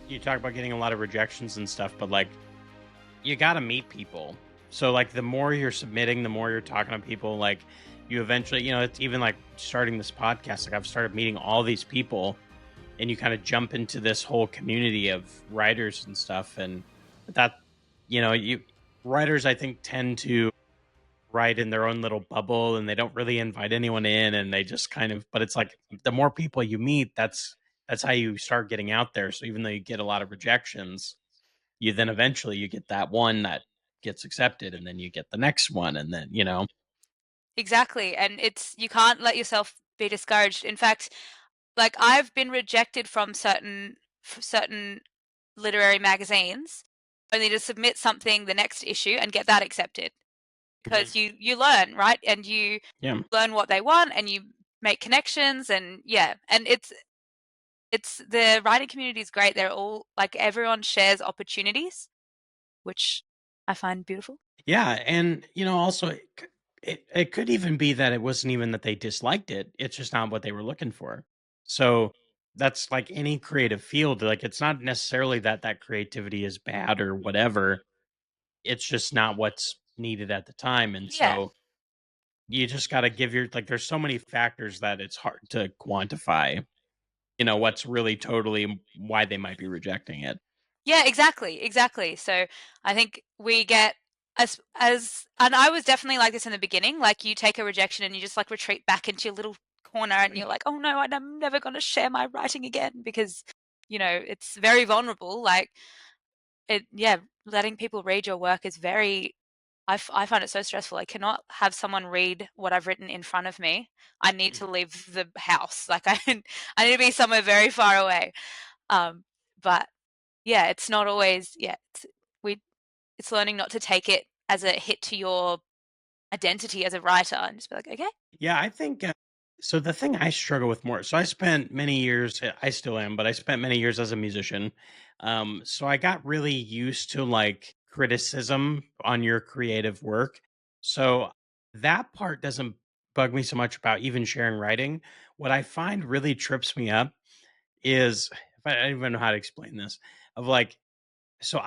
you talk about getting a lot of rejections and stuff, but like you got to meet people. So like the more you're submitting, the more you're talking to people, like you eventually, it's even like starting this podcast. Like I've started meeting all these people, and you kind of jump into this whole community of writers and stuff. And that, you writers, I think, tend to write in their own little bubble, and they don't really invite anyone in, and they just kind of. But it's like the more people you meet, that's how you start getting out there. So even though you get a lot of rejections, you then eventually you get that one that gets accepted, and then you get the next one, and then Exactly. And you can't let yourself be discouraged. In fact, like I've been rejected from certain literary magazines only to submit something the next issue and get that accepted. Mhm. Because you learn, right? And you Yeah. learn what they want and you make connections, and yeah. And it's the writing community is great. They're all like, everyone shares opportunities, which I find beautiful. Yeah, and also it could even be that it wasn't even that they disliked it. It's just not what they were looking for. So that's like any creative field. Like it's not necessarily that that creativity is bad or whatever. It's just not what's needed at the time. And Yeah. so you just got to give your like. There's so many factors that it's hard to quantify. What's really totally why they might be rejecting it. Yeah, exactly, exactly. So I think we get and I was definitely like this in the beginning. Like you take a rejection and you just like retreat back into your little corner and you're like, oh no, I'm never going to share my writing again because it's very vulnerable. Like yeah, letting people read your work is very. I find it so stressful. I cannot have someone read what I've written in front of me. I need to leave the house. Like I need to be somewhere very far away. Um, but yeah, it's not always, yeah, we it's learning not to take it as a hit to your identity as a writer and just be like, okay. Yeah, I think so. The thing I struggle with more, so I spent many years, I still am, but I spent many years as a musician. So I got really used to like criticism on your creative work. So that part doesn't bug me so much about even sharing writing. What I find really trips me up is, if I don't even know how to explain this, of like, so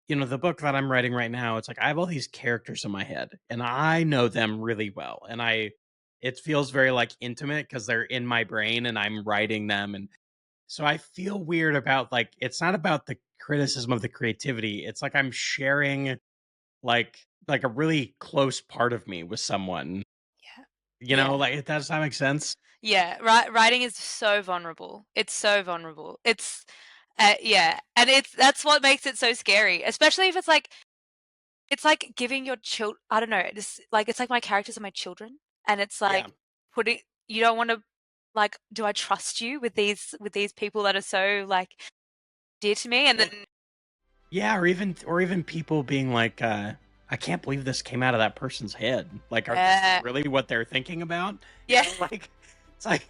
the book that I'm writing right now, it's like I have all these characters in my head and I know them really well. And it feels very like intimate because they're in my brain and I'm writing them. And so I feel weird about like, it's not about the criticism of the creativity. It's like I'm sharing like a really close part of me with someone, Yeah. Yeah. like, does that make sense? Yeah. Writing is so vulnerable. It's so vulnerable. Yeah. And that's what makes it so scary, especially if it's like giving your child, I don't know, it's like my characters are my children. And it's Yeah. like putting, you don't want to, like, do I trust you with these people that are so like dear to me? And then, Well, yeah, or even people being like, I can't believe this came out of that person's head. Like, this is yeah. really what they're thinking about? Yeah. Like it's like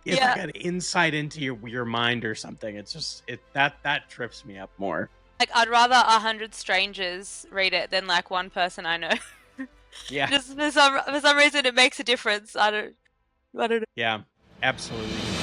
it's like Yeah. an insight into your mind or something. It's just that trips me up more. Like I'd rather 100 strangers read it than like one person I know. Yeah, Just for some reason it makes a difference. I don't know. yeah, absolutely.